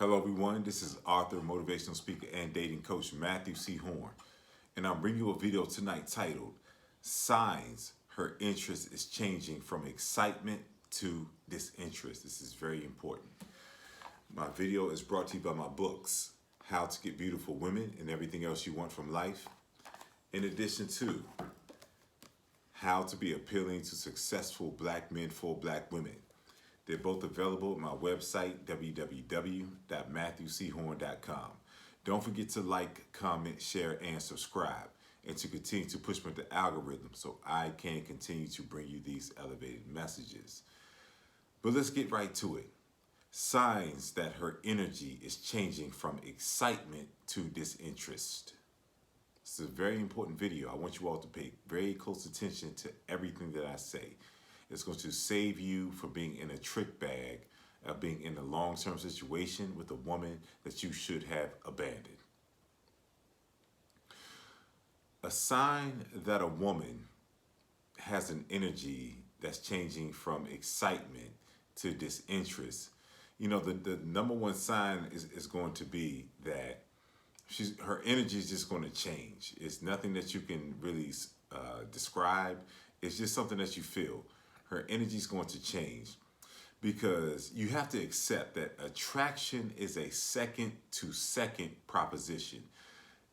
Hello, everyone. This is author, motivational speaker, and dating coach Matthew C. Horne. And I'm bringing you a video tonight titled Signs Her Interest is Changing from Excitement to Disinterest. This is very important. My video is brought to you by my books, How to Get Beautiful Women and Everything Else You Want from Life, in addition to How to Be Appealing to Successful Black Men for Black Women. They're both available at my website, www.matthewchorne.com. Don't forget to like, comment, share, and subscribe, and to continue to push me with the algorithm so I can continue to bring you these elevated messages. But let's get right to it. Signs that her energy is changing from excitement to disinterest. This is a very important video. I want you all to pay very close attention to everything that I say. It's going to save you from being in a trick bag of being in a long-term situation with a woman that you should have abandoned. A sign that a woman has an energy that's changing from excitement to disinterest. You know, the number one sign is going to be that her energy is just going to change. It's nothing that you can really describe. It's just something that you feel. Her energy is going to change because you have to accept that attraction is a second-to-second proposition.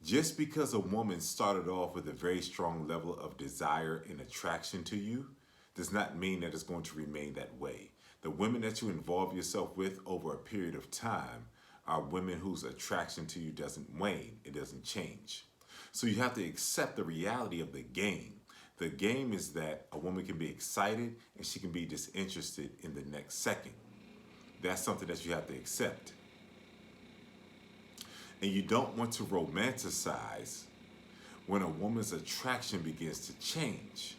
Just because a woman started off with a very strong level of desire and attraction to you does not mean that it's going to remain that way. The women that you involve yourself with over a period of time are women whose attraction to you doesn't wane, it doesn't change. So you have to accept the reality of the game. The game is that a woman can be excited and she can be disinterested in the next second. That's something that you have to accept. And you don't want to romanticize when a woman's attraction begins to change.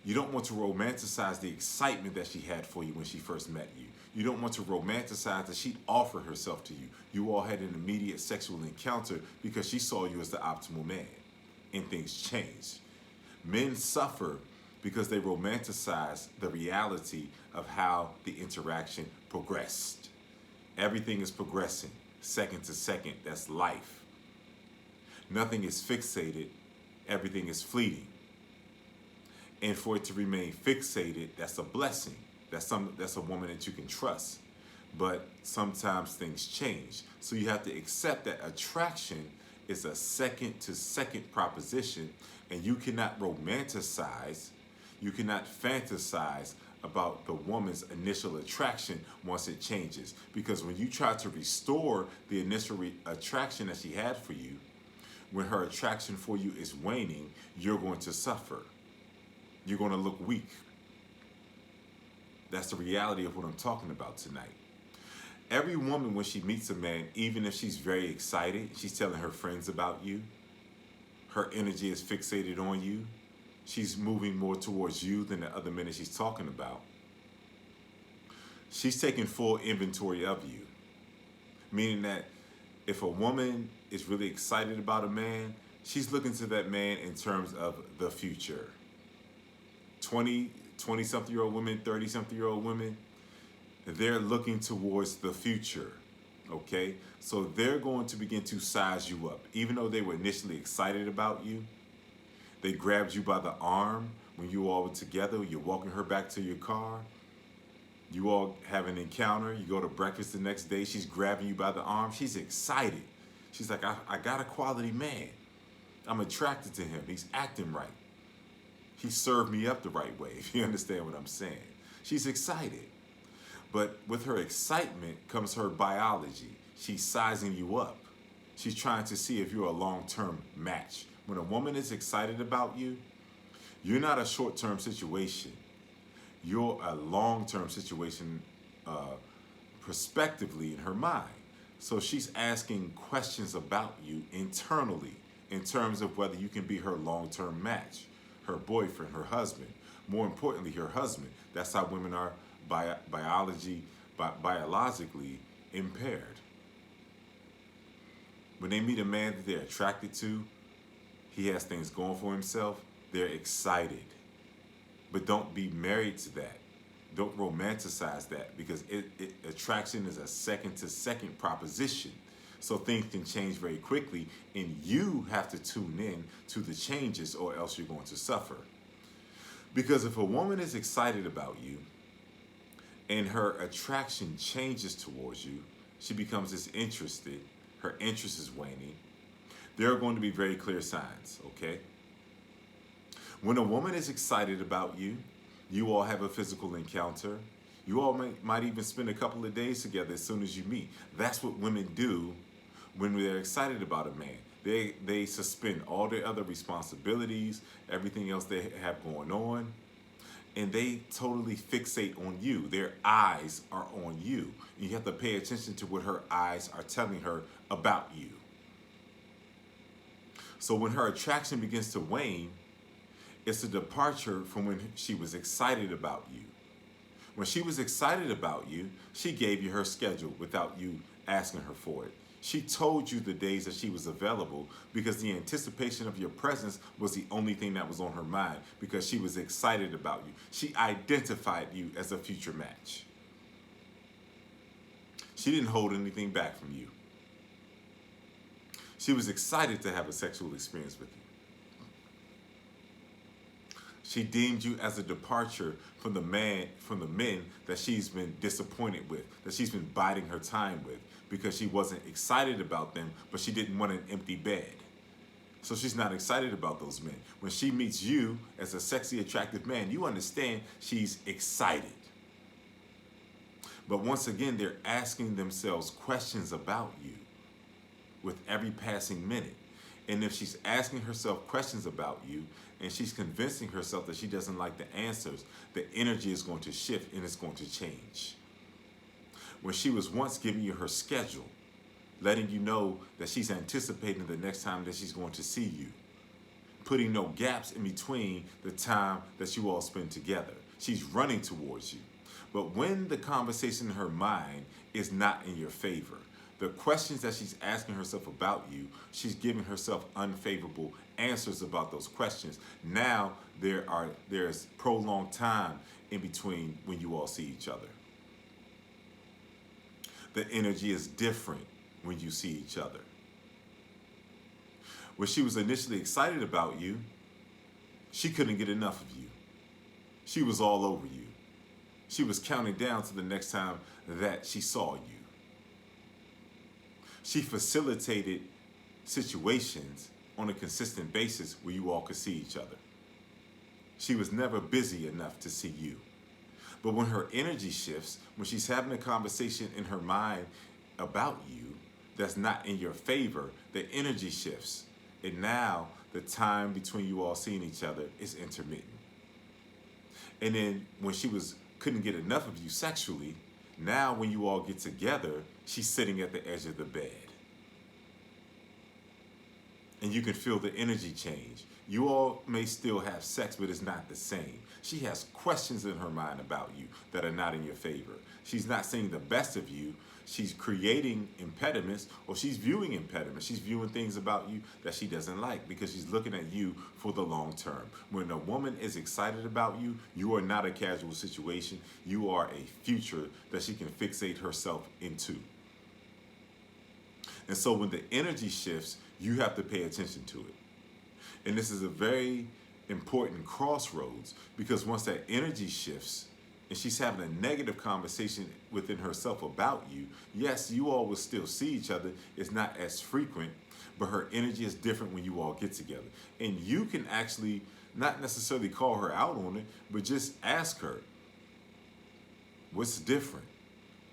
You don't want to romanticize the excitement that she had for you when she first met you. You don't want to romanticize that she offered herself to you. You all had an immediate sexual encounter because she saw you as the optimal man, and things changed. Men suffer because they romanticize the reality of how the interaction progressed. Everything is progressing, second to second. That's life. Nothing is fixated. Everything is fleeting. And for it to remain fixated, that's a blessing. That's a woman that you can trust. But sometimes things change. So you have to accept that attraction is a second-to-second proposition, and you cannot romanticize, you cannot fantasize about the woman's initial attraction once it changes. Because when you try to restore the initial attraction that she had for you, when her attraction for you is waning, you're going to suffer. You're going to look weak. That's the reality of what I'm talking about tonight. Every woman, when she meets a man, even if she's very excited, she's telling her friends about you, her energy is fixated on you, she's moving more towards you than the other men that she's talking about. She's taking full inventory of you. Meaning that if a woman is really excited about a man, she's looking to that man in terms of the future. 20-something-year-old women, 30-something-year-old women, they're looking towards the future, okay? So they're going to begin to size you up. Even though they were initially excited about you, they grabbed you by the arm when you all were together, you're walking her back to your car, you all have an encounter, you go to breakfast the next day, she's grabbing you by the arm, she's excited. She's like, I got a quality man. I'm attracted to him, he's acting right. He served me up the right way, if you understand what I'm saying. She's excited. But with her excitement comes her biology. She's sizing you up. She's trying to see if you're a long-term match. When a woman is excited about you, you're not a short-term situation. You're a long-term situation prospectively in her mind. So she's asking questions about you internally in terms of whether you can be her long-term match, her boyfriend, her husband. More importantly, her husband. That's how women are biologically impaired. When they meet a man that they're attracted to, he has things going for himself, they're excited. But don't be married to that. Don't romanticize that, because attraction is a second-to-second proposition. So things can change very quickly, and you have to tune in to the changes, or else you're going to suffer. Because if a woman is excited about you and her attraction changes towards you, she becomes disinterested, her interest is waning, there are going to be very clear signs, okay? When a woman is excited about you, you all have a physical encounter. You all might even spend a couple of days together as soon as you meet. That's what women do when they're excited about a man. They suspend all their other responsibilities, everything else they have going on, and they totally fixate on you. Their eyes are on you. You have to pay attention to what her eyes are telling her about you. So when her attraction begins to wane, it's a departure from when she was excited about you. When she was excited about you, she gave you her schedule without you asking her for it. She told you the days that she was available because the anticipation of your presence was the only thing that was on her mind, because she was excited about you. She identified you as a future match. She didn't hold anything back from you. She was excited to have a sexual experience with you. She deemed you as a departure from the men that she's been disappointed with, that she's been biding her time with, because she wasn't excited about them, but she didn't want an empty bed. So she's not excited about those men. When she meets you as a sexy, attractive man, you understand she's excited. But once again, they're asking themselves questions about you with every passing minute. And if she's asking herself questions about you and she's convincing herself that she doesn't like the answers, the energy is going to shift and it's going to change. When she was once giving you her schedule, letting you know that she's anticipating the next time that she's going to see you, putting no gaps in between the time that you all spend together. She's running towards you. But when the conversation in her mind is not in your favor, the questions that she's asking herself about you, she's giving herself unfavorable answers about those questions. Now there's prolonged time in between when you all see each other. The energy is different when you see each other. When she was initially excited about you, she couldn't get enough of you. She was all over you. She was counting down to the next time that she saw you. She facilitated situations on a consistent basis where you all could see each other. She was never busy enough to see you. But when her energy shifts, when she's having a conversation in her mind about you that's not in your favor, the energy shifts. And now the time between you all seeing each other is intermittent. And then when she couldn't get enough of you sexually, now when you all get together, she's sitting at the edge of the bed. And you can feel the energy change. You all may still have sex, but it's not the same. She has questions in her mind about you that are not in your favor. She's not seeing the best of you. She's creating impediments, or she's viewing impediments. She's viewing things about you that she doesn't like because she's looking at you for the long term. When a woman is excited about you, you are not a casual situation. You are a future that she can fixate herself into. And so when the energy shifts, you have to pay attention to it. And this is a very important crossroads, because once that energy shifts and she's having a negative conversation within herself about you, yes, you all will still see each other. It's not as frequent, but her energy is different when you all get together. And you can actually not necessarily call her out on it, but just ask her, what's different?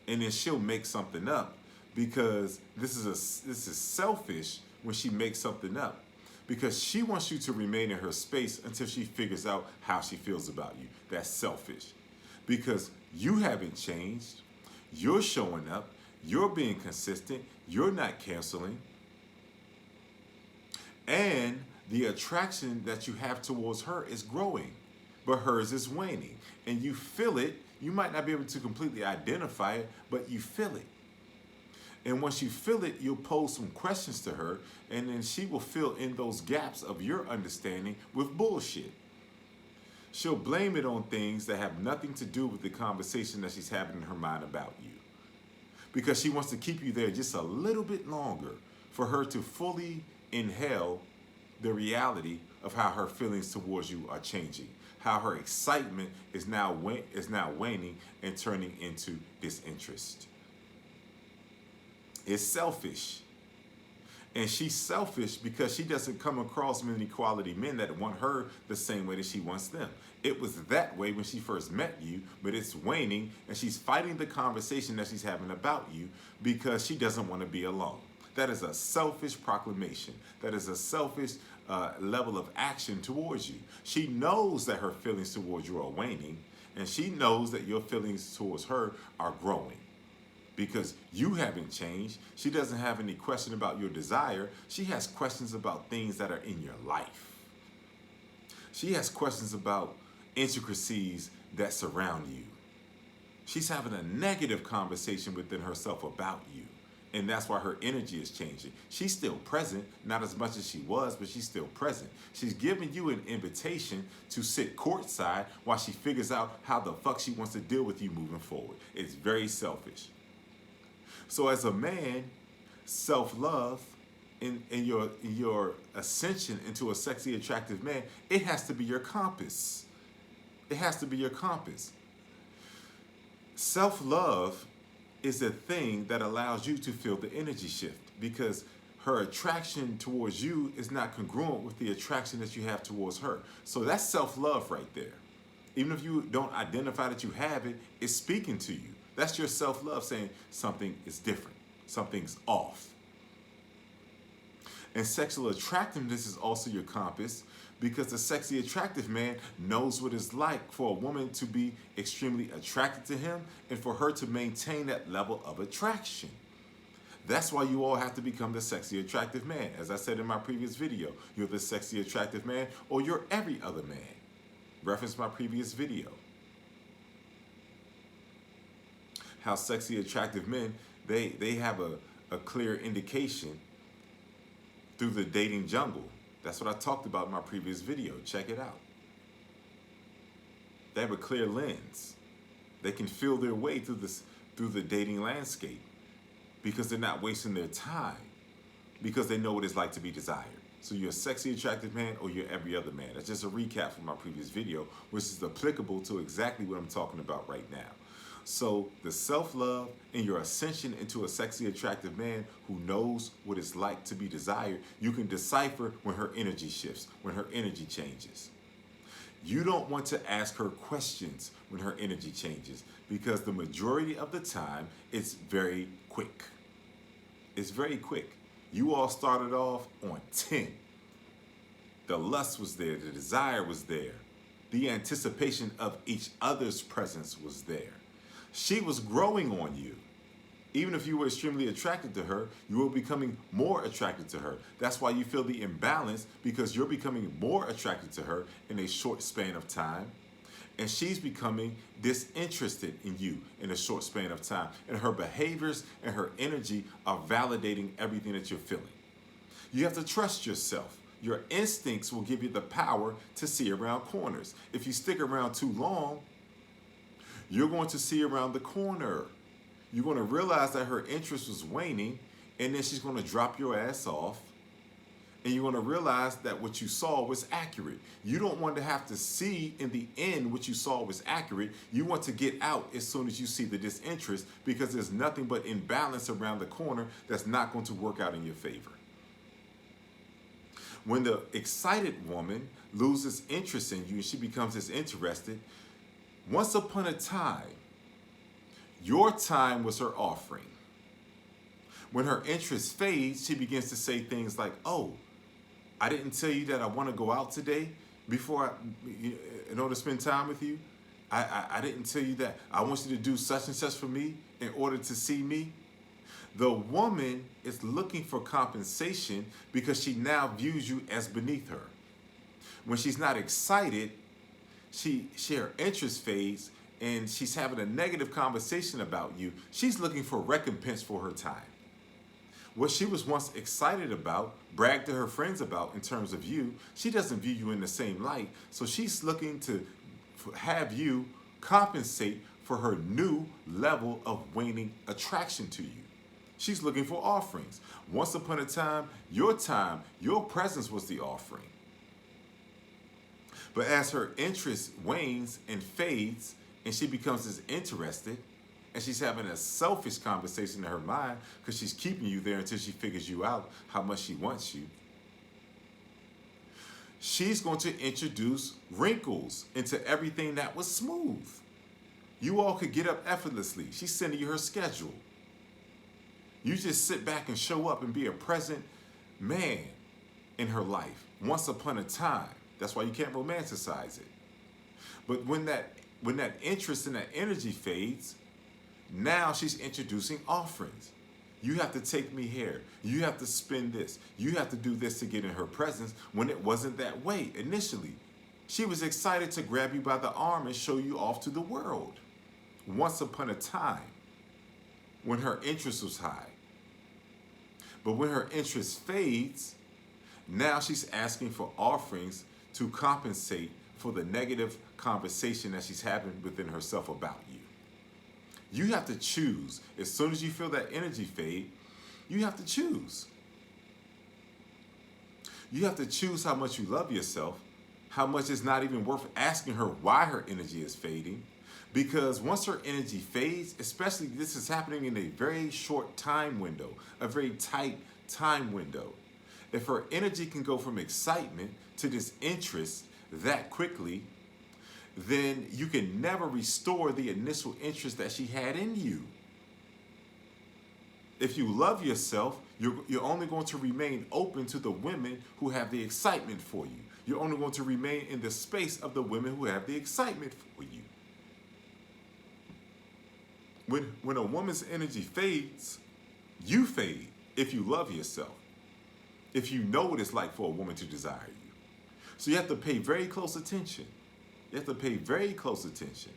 And then she'll make something up, because this is selfish when she makes something up, because she wants you to remain in her space until she figures out how she feels about you. That's selfish, because you haven't changed. You're showing up. You're being consistent. You're not canceling. And the attraction that you have towards her is growing, but hers is waning. And you feel it. You might not be able to completely identify it, but you feel it. And once you feel it, you'll pose some questions to her, and then she will fill in those gaps of your understanding with bullshit. She'll blame it on things that have nothing to do with the conversation that she's having in her mind about you. Because she wants to keep you there just a little bit longer for her to fully inhale the reality of how her feelings towards you are changing, how her excitement is now waning and turning into disinterest. It's selfish. And she's selfish because she doesn't come across many quality men that want her the same way that she wants them. It was that way when she first met you, but it's waning, and she's fighting the conversation that she's having about you because she doesn't want to be alone. That is a selfish proclamation. That is a selfish level of action towards you. She knows that her feelings towards you are waning, and she knows that your feelings towards her are growing. Because you haven't changed. She doesn't have any question about your desire. She has questions about things that are in your life. She has questions about intricacies that surround you. She's having a negative conversation within herself about you. And that's why her energy is changing. She's still present, not as much as she was, but she's still present. She's giving you an invitation to sit courtside while she figures out how the fuck she wants to deal with you moving forward. It's very selfish. So as a man, self-love in your ascension into a sexy, attractive man, it has to be your compass. It has to be your compass. Self-love is a thing that allows you to feel the energy shift, because her attraction towards you is not congruent with the attraction that you have towards her. So that's self-love right there. Even if you don't identify that you have it, it's speaking to you. That's your self-love saying something is different, something's off. And sexual attractiveness is also your compass, because the sexy, attractive man knows what it's like for a woman to be extremely attracted to him and for her to maintain that level of attraction. That's why you all have to become the sexy, attractive man. As I said in my previous video, you're the sexy, attractive man, or you're every other man. Reference my previous video. How sexy, attractive men, they have a clear indication through the dating jungle. That's what I talked about in my previous video. Check it out. They have a clear lens. They can feel their way through the dating landscape because they're not wasting their time, because they know what it's like to be desired. So you're a sexy, attractive man, or you're every other man. That's just a recap from my previous video, which is applicable to exactly what I'm talking about right now. So the self-love and your ascension into a sexy, attractive man who knows what it's like to be desired, you can decipher when her energy shifts, when her energy changes. You don't want to ask her questions when her energy changes, because the majority of the time, it's very quick. It's very quick. You all started off on 10. The lust was there, the desire was there. The anticipation of each other's presence was there. She was growing on you. Even if you were extremely attracted to her, you were becoming more attracted to her. That's why you feel the imbalance, because you're becoming more attracted to her in a short span of time. And she's becoming disinterested in you in a short span of time. And her behaviors and her energy are validating everything that you're feeling. You have to trust yourself. Your instincts will give you the power to see around corners. If you stick around too long, you're going to see around the corner. You're going to realize that her interest was waning, and then she's going to drop your ass off, and you're going to realize that what you saw was accurate. You don't want to have to see in the end what you saw was accurate. You want to get out as soon as you see the disinterest, because there's nothing but imbalance around the corner that's not going to work out in your favor. When the excited woman loses interest in you and she becomes disinterested, once upon a time, your time was her offering. When her interest fades, she begins to say things like, oh, I didn't tell you that I want to go out today in order to spend time with you. I didn't tell you that I want you to do such and such for me in order to see me. The woman is looking for compensation because she now views you as beneath her. When she's not excited, her interest fades, and she's having a negative conversation about you. She's looking for recompense for her time. What she was once excited about, bragged to her friends about in terms of you, she doesn't view you in the same light. So she's looking to have you compensate for her new level of waning attraction to you. She's looking for offerings. Once upon a time, your presence was the offering. But as her interest wanes and fades, and she becomes disinterested, and she's having a selfish conversation in her mind because she's keeping you there until she figures you out how much she wants you, she's going to introduce wrinkles into everything that was smooth. You all could get up effortlessly. She's sending you her schedule. You just sit back and show up and be a present man in her life once upon a time. That's why you can't romanticize it. But when that interest and that energy fades, now she's introducing offerings. You have to take me here. You have to spend this. You have to do this to get in her presence, when it wasn't that way initially. She was excited to grab you by the arm and show you off to the world. Once upon a time, when her interest was high. But when her interest fades, now she's asking for offerings to compensate for the negative conversation that she's having within herself about you. You have to choose. As soon as you feel that energy fade, you have to choose. You have to choose how much you love yourself, how much it's not even worth asking her why her energy is fading. Because once her energy fades, especially this is happening in a very short time window, a very tight time window. If her energy can go from excitement to disinterest that quickly, then you can never restore the initial interest that she had in you. If you love yourself, you're only going to remain open to the women who have the excitement for you. You're only going to remain in the space of the women who have the excitement for you. When a woman's energy fades, you fade if you love yourself. If you know what it's like for a woman to desire you. So you have to pay very close attention. You have to pay very close attention.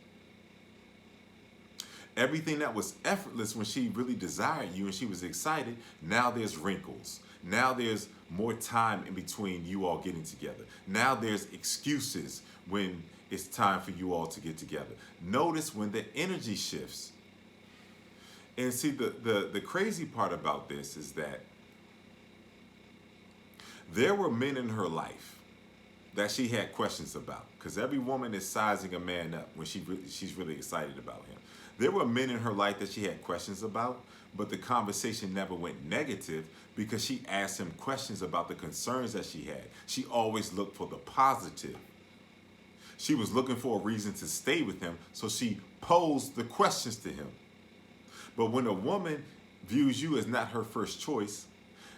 Everything that was effortless when she really desired you and she was excited, now there's wrinkles. Now there's more time in between you all getting together. Now there's excuses when it's time for you all to get together. Notice when the energy shifts. And see, the crazy part about this is that there were men in her life that she had questions about, because every woman is sizing a man up when she's really excited about him. There were men in her life that she had questions about, but the conversation never went negative because she asked him questions about the concerns that she had. She always looked for the positive. She was looking for a reason to stay with him, so she posed the questions to him. But when a woman views you as not her first choice,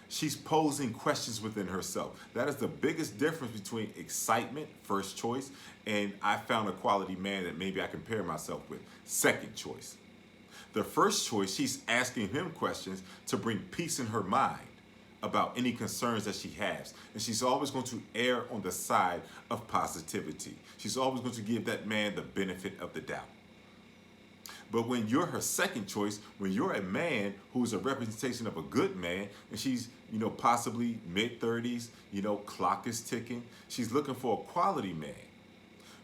she's posing questions within herself. That is the biggest difference between excitement, first choice, and I found a quality man that maybe I can pair myself with, second choice. The first choice, she's asking him questions to bring peace in her mind about any concerns that she has. And she's always going to err on the side of positivity. She's always going to give that man the benefit of the doubt. But when you're her second choice, when you're a man who's a representation of a good man, and she's, possibly mid-30s, clock is ticking, she's looking for a quality man.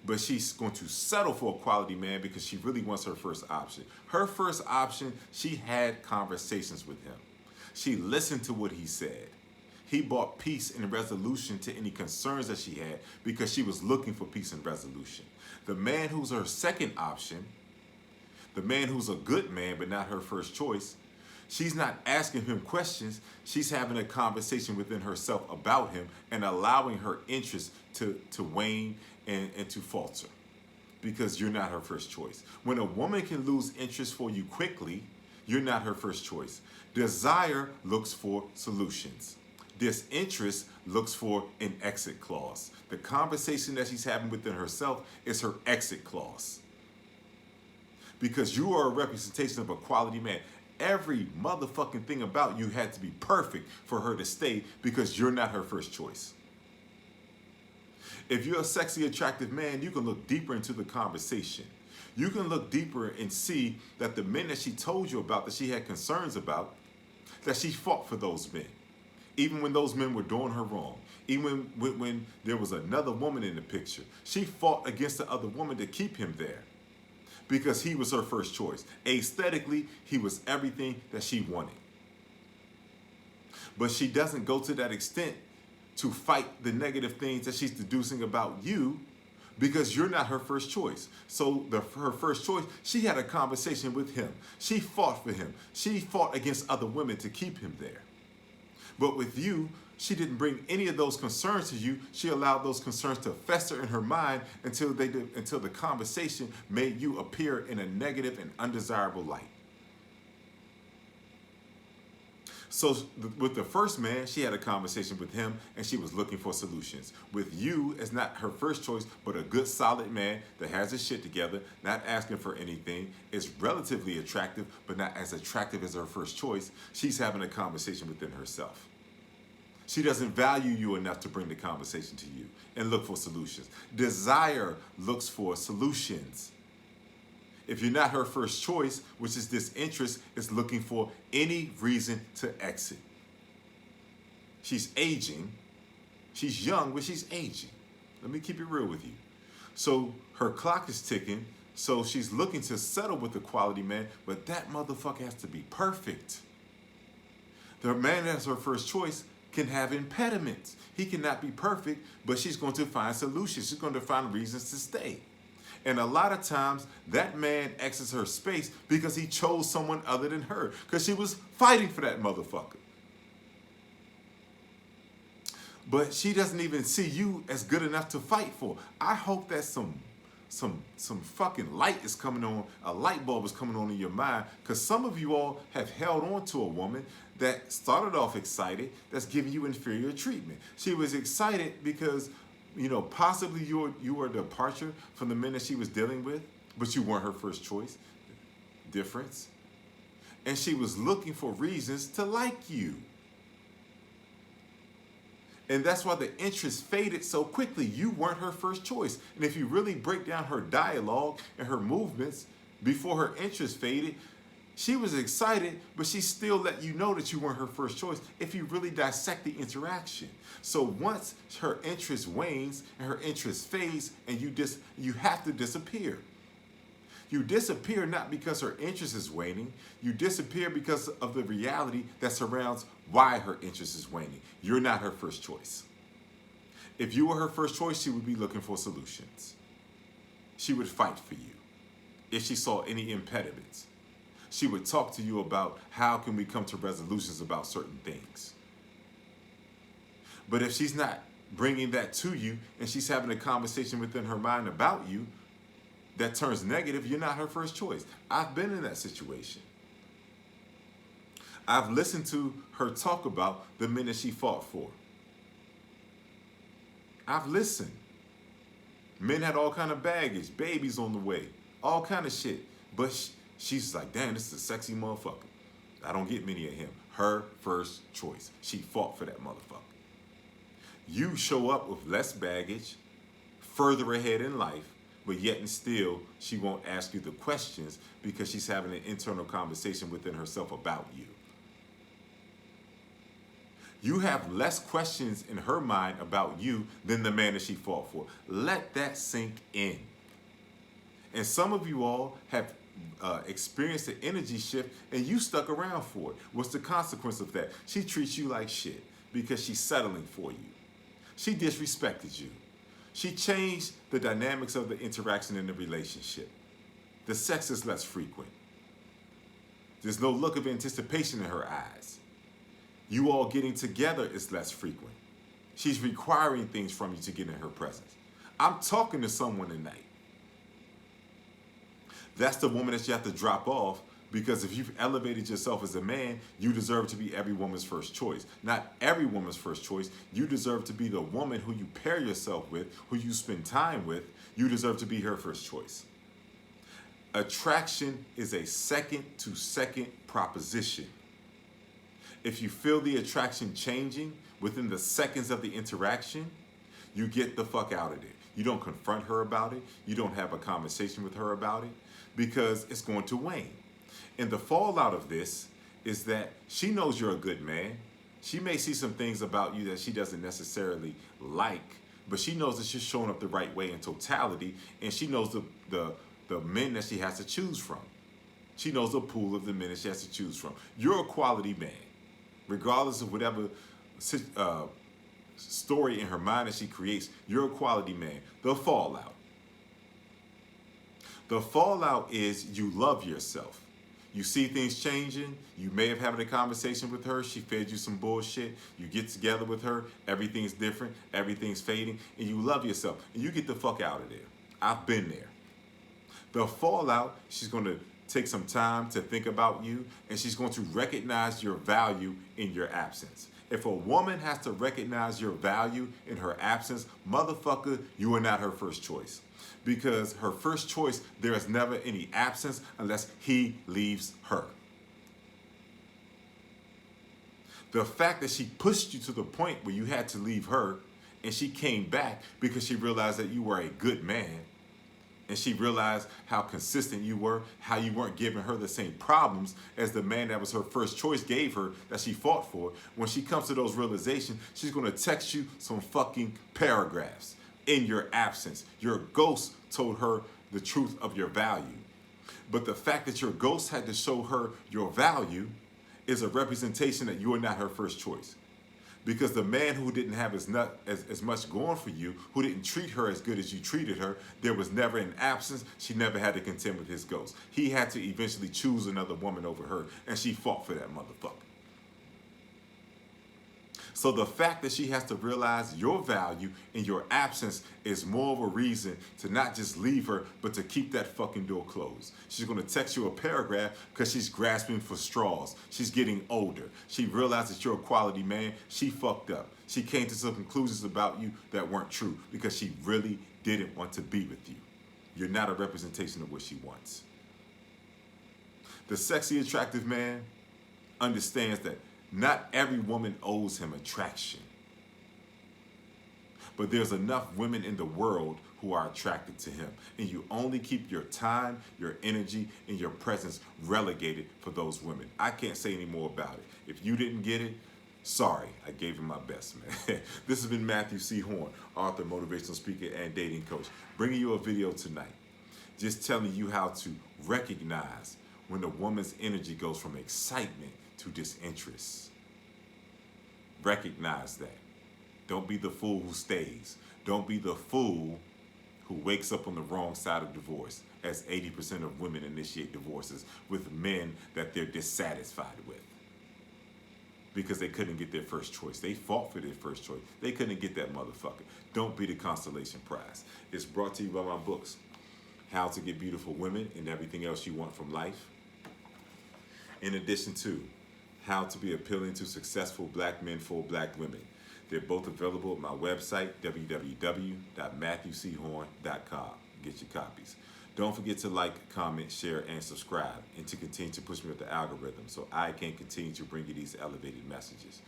But she's going to settle for a quality man because she really wants her first option. Her first option, she had conversations with him. She listened to what he said. He brought peace and resolution to any concerns that she had because she was looking for peace and resolution. The man who's her second option, the man who's a good man but not her first choice, she's not asking him questions. She's having a conversation within herself about him and allowing her interest to wane and to falter because you're not her first choice. When a woman can lose interest for you quickly, you're not her first choice. Desire looks for solutions. Disinterest looks for an exit clause. The conversation that she's having within herself is her exit clause. Because you are a representation of a quality man. Every motherfucking thing about you had to be perfect for her to stay because you're not her first choice. If you're a sexy, attractive man, you can look deeper into the conversation. You can look deeper and see that the men that she told you about, that she had concerns about, that she fought for those men. Even when those men were doing her wrong, even when there was another woman in the picture, she fought against the other woman to keep him there because he was her first choice. Aesthetically, he was everything that she wanted. But she doesn't go to that extent to fight the negative things that she's deducing about you because you're not her first choice. So her first choice, she had a conversation with him. She fought for him. She fought against other women to keep him there. But with you, she didn't bring any of those concerns to you. She allowed those concerns to fester in her mind until the conversation made you appear in a negative and undesirable light. So with the first man, she had a conversation with him and she was looking for solutions. With you, as not her first choice, but a good, solid man that has his shit together, not asking for anything, is relatively attractive, but not as attractive as her first choice. She's having a conversation within herself. She doesn't value you enough to bring the conversation to you and look for solutions. Desire looks for solutions. If you're not her first choice, which is disinterest, is looking for any reason to exit. She's aging. She's young, but she's aging. Let me keep it real with you. So her clock is ticking, so she's looking to settle with a quality man, but that motherfucker has to be perfect. The man that's her first choice can have impediments. He cannot be perfect, but she's going to find solutions. She's going to find reasons to stay. And a lot of times, that man exits her space because he chose someone other than her, because she was fighting for that motherfucker. But she doesn't even see you as good enough to fight for. I hope that some fucking light is coming on, a light bulb is coming on in your mind, because some of you all have held on to a woman that started off excited, that's giving you inferior treatment. She was excited because, you know, possibly you were a departure from the men that she was dealing with, but you weren't her first choice. Difference. And she was looking for reasons to like you. And that's why the interest faded so quickly. You weren't her first choice. And if you really break down her dialogue and her movements before her interest faded, she was excited, but she still let you know that you weren't her first choice if you really dissect the interaction. So once her interest wanes and her interest fades, and you have to disappear. You disappear not because her interest is waning. You disappear because of the reality that surrounds why her interest is waning. You're not her first choice. If you were her first choice, she would be looking for solutions. She would fight for you if she saw any impediments. She would talk to you about how can we come to resolutions about certain things. But if she's not bringing that to you and she's having a conversation within her mind about you that turns negative, you're not her first choice. I've been in that situation. I've listened to her talk about the men that she fought for. I've listened. Men had all kind of baggage, babies on the way, all kind of shit. But she's like, damn, this is a sexy motherfucker. I don't get many of him. Her first choice. She fought for that motherfucker. You show up with less baggage, further ahead in life, but yet and still, she won't ask you the questions because she's having an internal conversation within herself about you. You have less questions in her mind about you than the man that she fought for. Let that sink in. And some of you all have experienced an energy shift and you stuck around for it. What's the consequence of that? She treats you like shit because she's settling for you. She disrespected you. She changed the dynamics of the interaction in the relationship. The sex is less frequent. There's no look of anticipation in her eyes. You all getting together is less frequent. She's requiring things from you to get in her presence. I'm talking to someone tonight. That's the woman that you have to drop off, because if you've elevated yourself as a man, you deserve to be every woman's first choice. Not every woman's first choice. You deserve to be the woman who you pair yourself with, who you spend time with. You deserve to be her first choice. Attraction is a second-to-second proposition. If you feel the attraction changing within the seconds of the interaction, you get the fuck out of it. You don't confront her about it. You don't have a conversation with her about it, because it's going to wane. And the fallout of this is that she knows you're a good man. She may see some things about you that she doesn't necessarily like, but she knows that she's showing up the right way in totality, and she knows the men that she has to choose from. She knows the pool of the men that she has to choose from. You're a quality man, regardless of whatever story in her mind that she creates. You're a quality man. The fallout. The fallout is you love yourself. You see things changing. You may have had a conversation with her. She fed you some bullshit. You get together with her. Everything's different. Everything's fading. And you love yourself. And you get the fuck out of there. I've been there. The fallout, she's going to take some time to think about you. And she's going to recognize your value in your absence. If a woman has to recognize your value in her absence, motherfucker, you are not her first choice. Because her first choice, there is never any absence unless he leaves her. The fact that she pushed you to the point where you had to leave her and she came back because she realized that you were a good man and she realized how consistent you were, how you weren't giving her the same problems as the man that was her first choice gave her, that she fought for. When she comes to those realizations, she's going to text you some fucking paragraphs. In your absence, your ghost told her the truth of your value. But the fact that your ghost had to show her your value is a representation that you are not her first choice. Because the man who didn't have as much going for you, who didn't treat her as good as you treated her, there was never an absence. She never had to contend with his ghost. He had to eventually choose another woman over her, and she fought for that motherfucker. So the fact that she has to realize your value in your absence is more of a reason to not just leave her, but to keep that fucking door closed. She's going to text you a paragraph because she's grasping for straws. She's getting older. She realized that you're a quality man. She fucked up. She came to some conclusions about you that weren't true because she really didn't want to be with you. You're not a representation of what she wants. The sexy, attractive man understands that not every woman owes him attraction. But there's enough women in the world who are attracted to him. And you only keep your time, your energy, and your presence relegated for those women. I can't say any more about it. If you didn't get it, sorry, I gave you my best, man. This has been Matthew C. Horne, author, motivational speaker, and dating coach, bringing you a video tonight, just telling you how to recognize when a woman's energy goes from excitement to disinterest. Recognize that. Don't be the fool who stays. Don't be the fool who wakes up on the wrong side of divorce, as 80% of women initiate divorces with men that they're dissatisfied with because they couldn't get their first choice. They fought for their first choice. They couldn't get that motherfucker. Don't be the consolation prize. It's brought to you by my books, How to Get Beautiful Women and Everything Else You Want from Life, in addition to How to Be Appealing to Successful Black Men for Black Women. They're both available at my website, www.matthewchorne.com. Get your copies. Don't forget to like, comment, share, and subscribe, and to continue to push me with the algorithm so I can continue to bring you these elevated messages.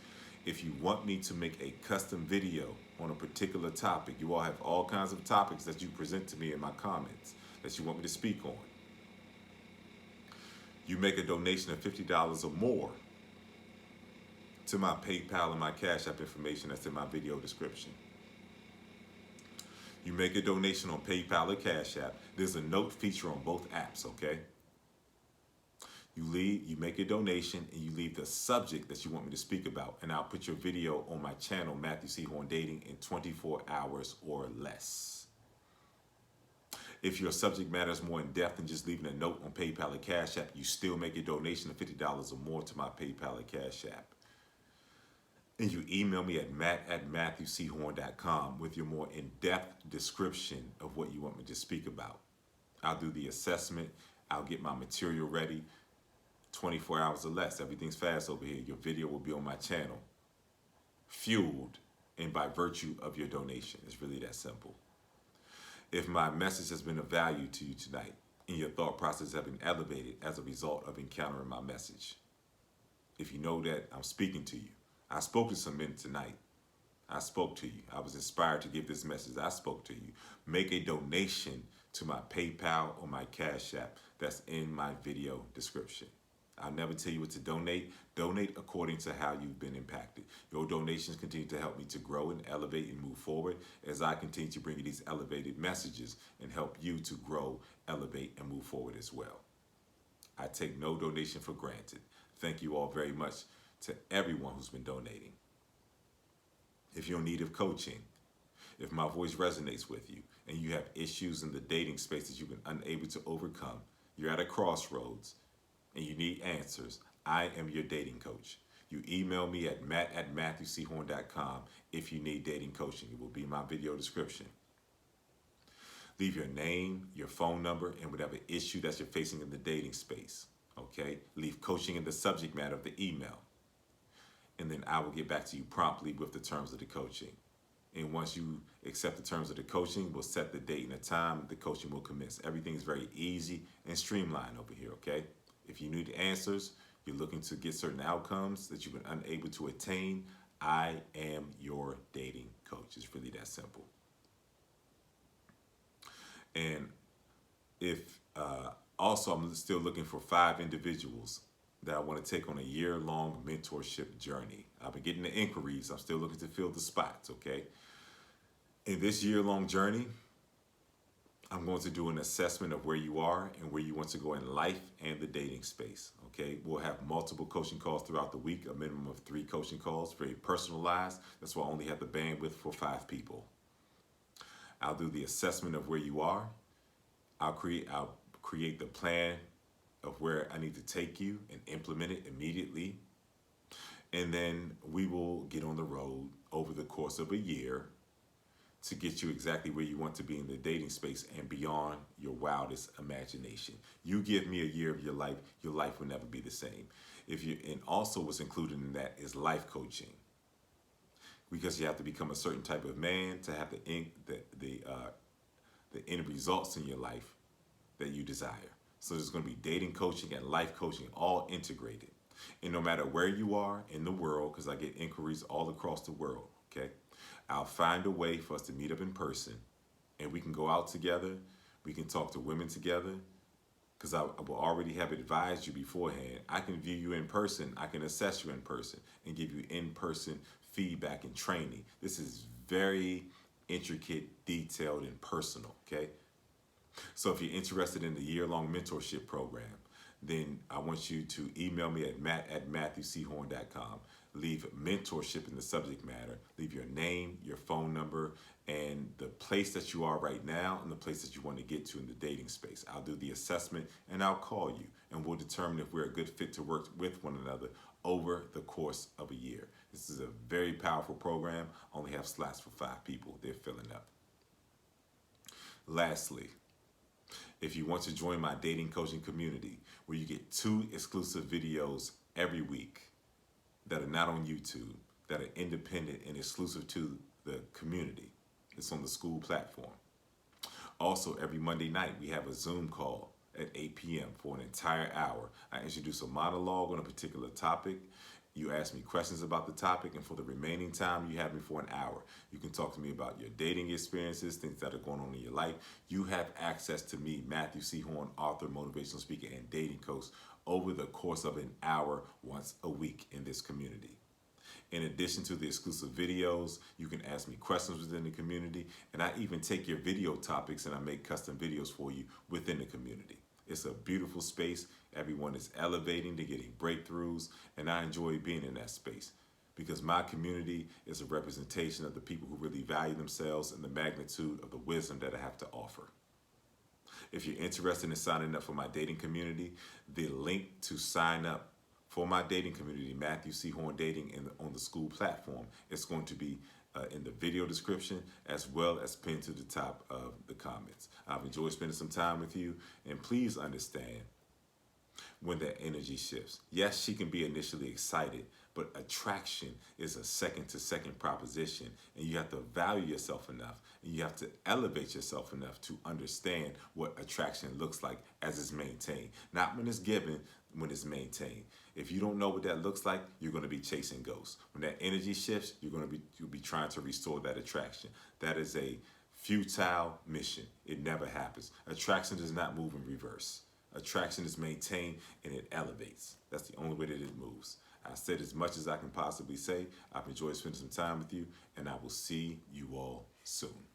If you want me to make a custom video on a particular topic, you all have all kinds of topics that you present to me in my comments that you want me to speak on. You make a donation of $50 or more to my PayPal and my Cash App information that's in my video description. You make a donation on PayPal or Cash App. There's a note feature on both apps, okay? You make a donation and you leave the subject that you want me to speak about, and I'll put your video on my channel, Matthew C. Horne Dating, in 24 hours or less. If your subject matter is more in depth than just leaving a note on PayPal or Cash App, you still make a donation of $50 or more to my PayPal or Cash App. And you email me at matt@matthewchorne.com with your more in-depth description of what you want me to speak about. I'll do the assessment. I'll get my material ready. 24 hours or less. Everything's fast over here. Your video will be on my channel, fueled and by virtue of your donation. It's really that simple. If my message has been of value to you tonight and your thought process have been elevated as a result of encountering my message, if you know that I'm speaking to you, I spoke to some men tonight. I spoke to you. I was inspired to give this message. I spoke to you. Make a donation to my PayPal or my Cash App that's in my video description. I'll never tell you what to donate. Donate according to how you've been impacted. Your donations continue to help me to grow and elevate and move forward as I continue to bring you these elevated messages and help you to grow, elevate, and move forward as well. I take no donation for granted. Thank you all very much to everyone who's been donating. If you're in need of coaching, if my voice resonates with you and you have issues in the dating space that you've been unable to overcome, you're at a crossroads and you need answers, I am your dating coach. You email me at matt@matthewchorne.com if you need dating coaching. It will be in my video description. Leave your name, your phone number, and whatever issue that you're facing in the dating space. Okay? Leave coaching in the subject matter of the email. And then I will get back to you promptly with the terms of the coaching. And once you accept the terms of the coaching, we'll set the date and the time the coaching will commence. Everything is very easy and streamlined over here, okay? If you need answers, you're looking to get certain outcomes that you've been unable to attain, I am your dating coach. It's really that simple. And if also, I'm still looking for 5 individuals that I want to take on a year-long mentorship journey. I've been getting the inquiries. I'm still looking to fill the spots, okay? In this year-long journey, I'm going to do an assessment of where you are and where you want to go in life and the dating space, okay? We'll have multiple coaching calls throughout the week, a minimum of 3 coaching calls, very personalized. That's why I only have the bandwidth for 5 people. I'll do the assessment of where you are. I'll create the plan of where I need to take you and implement it immediately. And then we will get on the road over the course of a year to get you exactly where you want to be in the dating space and beyond your wildest imagination. You give me a year of your life will never be the same. And also what's included in that is life coaching. Because you have to become a certain type of man to have the end results in your life that you desire. So there's going to be dating coaching and life coaching all integrated. And no matter where you are in the world, because I get inquiries all across the world, okay, I'll find a way for us to meet up in person and we can go out together. We can talk to women together because I will already have advised you beforehand. I can view you in person. I can assess you in person and give you in-person feedback and training. This is very intricate, detailed, and personal, okay? So if you're interested in the year-long mentorship program, then I want you to email me at matt@matthewchorne.com. Leave mentorship in the subject matter. Leave your name, your phone number, and the place that you are right now and the place that you want to get to in the dating space. I'll do the assessment and I'll call you and we'll determine if we're a good fit to work with one another over the course of a year. This is a very powerful program. I only have slots for 5 people. They're filling up. Lastly, if you want to join my dating coaching community, where you get 2 exclusive videos every week that are not on YouTube, that are independent and exclusive to the community. It's on the school platform. Also, every Monday night, we have a Zoom call at 8 p.m. for an entire hour. I introduce a monologue on a particular topic. You ask me questions about the topic, and for the remaining time, you have me for an hour. You can talk to me about your dating experiences, things that are going on in your life. You have access to me, Matthew C. Horne, author, motivational speaker, and dating coach, over the course of an hour once a week in this community. In addition to the exclusive videos, you can ask me questions within the community, and I even take your video topics and I make custom videos for you within the community. It's a beautiful space. Everyone is elevating, they're getting breakthroughs, and I enjoy being in that space because my community is a representation of the people who really value themselves and the magnitude of the wisdom that I have to offer. If you're interested in signing up for my dating community, the link to sign up for my dating community, Matthew C. Horne Dating, on the school platform, it's going to be in the video description as well as pinned to the top of the comments. I've enjoyed spending some time with you, and please understand when that energy shifts. Yes, she can be initially excited, but attraction is a second-to-second proposition, and you have to value yourself enough, and you have to elevate yourself enough to understand what attraction looks like as it's maintained. Not when it's given, when it's maintained. If you don't know what that looks like, you're going to be chasing ghosts. When that energy shifts, you'll be trying to restore that attraction. That is a futile mission. It never happens. Attraction does not move in reverse. Attraction is maintained and it elevates. That's the only way that it moves. I said as much as I can possibly say. I've enjoyed spending some time with you, and I will see you all soon.